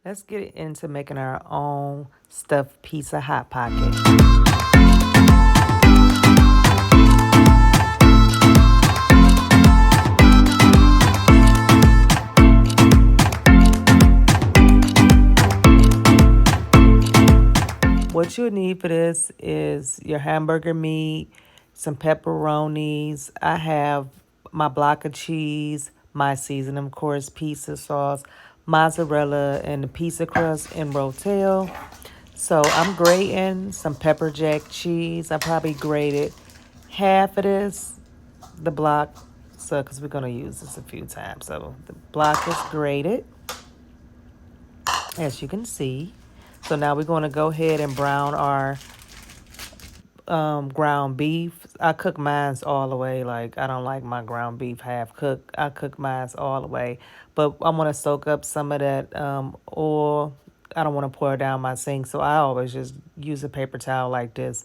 Let's get into making our own stuffed pizza hot pocket. What you'll need for this is your hamburger meat, some pepperonis. I have my block of cheese, my seasoning, of course, pizza sauce, mozzarella, and the pizza crust in Rotel. So I'm grating some pepper jack cheese. I probably grated half of this, the block, so because we're gonna use this a few times. So the block is grated, as you can see. So now we're gonna go ahead and brown our ground beef. I cook mine's all the way. Like I don't like my ground beef half cooked. I cook mine's all the way. But I want to soak up some of that oil. I don't want to pour it down my sink, so I always just use a paper towel like this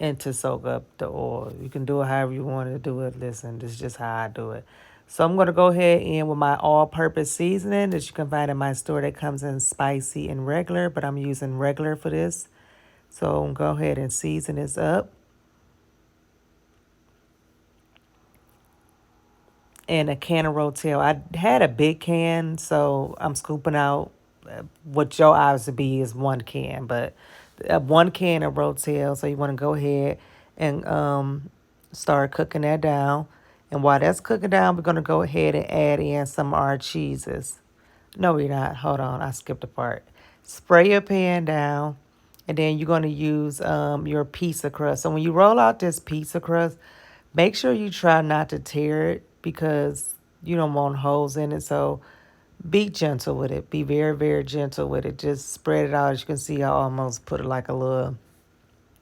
and to soak up the oil. You can do it however you want to do it. Listen, this is just how I do it. So I'm gonna go ahead in with my all-purpose seasoning that you can find in my store that comes in spicy and regular, but I'm using regular for this. So go ahead and season this up. And a can of Rotel. I had a big can, so I'm scooping out what your eyes would be is one can, but one can of Rotel. So you want to go ahead and start cooking that down. And while that's cooking down, we're going to go ahead and add in some of our cheeses. No, we're not. Hold on. I skipped a part. Spray your pan down. And then you're going to use your pizza crust. So when you roll out this pizza crust, make sure you try not to tear it because you don't want holes in it. So be gentle with it. Be very, very gentle with it. Just spread it out. As you can see, I almost put it like a little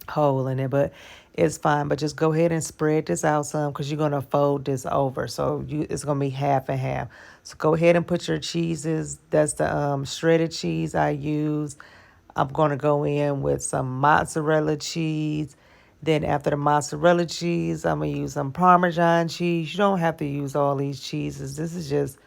hole in it, but it's fine. But just go ahead and spread this out some because you're going to fold this over. So it's going to be half and half. So go ahead and put your cheeses. That's the shredded cheese I use. I'm going to go in with some mozzarella cheese. Then after the mozzarella cheese, I'm going to use some Parmesan cheese. You don't have to use all these cheeses. This is just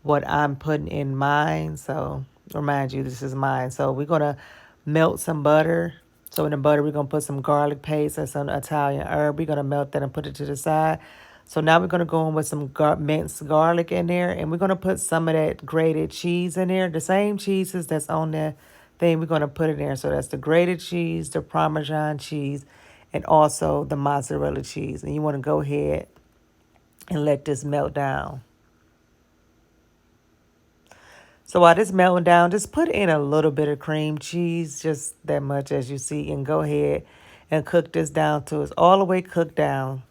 what I'm putting in mine. So remind you, this is mine. So we're going to melt some butter. So in the butter, we're going to put some garlic paste and some Italian herb. We're going to melt that and put it to the side. So now we're going to go in with some minced garlic in there. And we're going to put some of that grated cheese in there. The same cheeses that's on the thing, we're going to put it in there. So that's the grated cheese, the Parmesan cheese, and also the mozzarella cheese. And you want to go ahead and let this melt down. So while this melting down, just put in a little bit of cream cheese, just that much as you see, and go ahead and cook this down till it's all the way cooked down.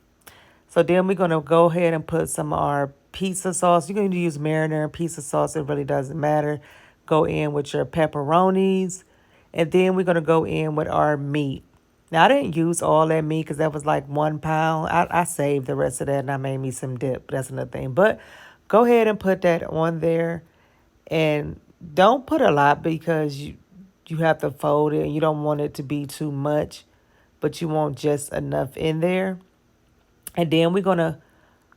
So then we're going to go ahead and put some of our pizza sauce. You're going to use marinara pizza sauce. It really doesn't matter. Go in with your pepperonis. And then we're going to go in with our meat. Now, I didn't use all that meat because that was like 1 pound. I saved the rest of that and I made me some dip. That's another thing. But go ahead and put that on there. And don't put a lot because you have to fold it and you don't want it to be too much. But you want just enough in there. And then we're going to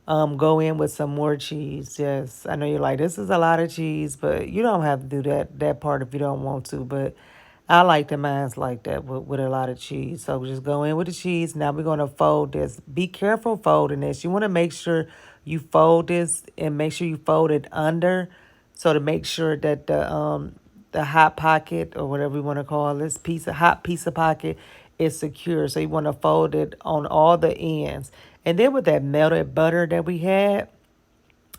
go in with some more cheese. Yes, I know you're like, this is a lot of cheese, but you don't have to do that part if you don't want to. But I like the mines like that with a lot of cheese. So just go in with the cheese. Now we're going to fold this. Be careful folding this. You want to make sure you fold this and make sure you fold it under. So to make sure that the hot pocket or whatever you want to call this hot pizza pocket is secure. So you want to fold it on all the ends. And then with that melted butter that we had,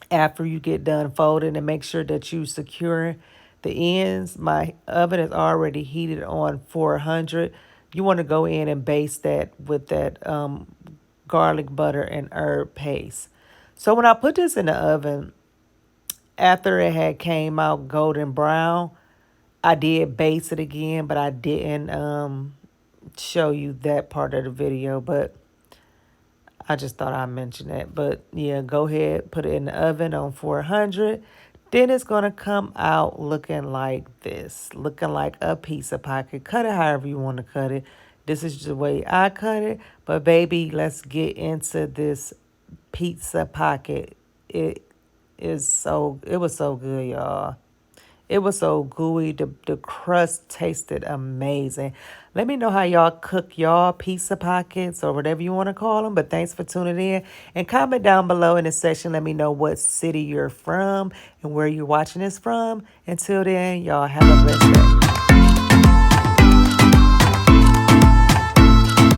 after you get done folding and make sure that you secure the ends, my oven is already heated on 400. You want to go in and baste that with that garlic butter and herb paste. So when I put this in the oven, after it had came out golden brown, I did baste it again, but I didn't show you that part of the video. But I just thought I'd mention that. But yeah, go ahead, put it in the oven on 400. Then it's going to come out looking like this, looking like a pizza pocket. Cut it however you want to cut it. This is the way I cut it. But baby, let's get into this pizza pocket. It was so good, y'all. It was so gooey. The crust tasted amazing. Let me know how y'all cook y'all pizza pockets or whatever you want to call them. But thanks for tuning in. And comment down below in the section. Let me know what city you're from and where you're watching this from. Until then, y'all have a blessed day.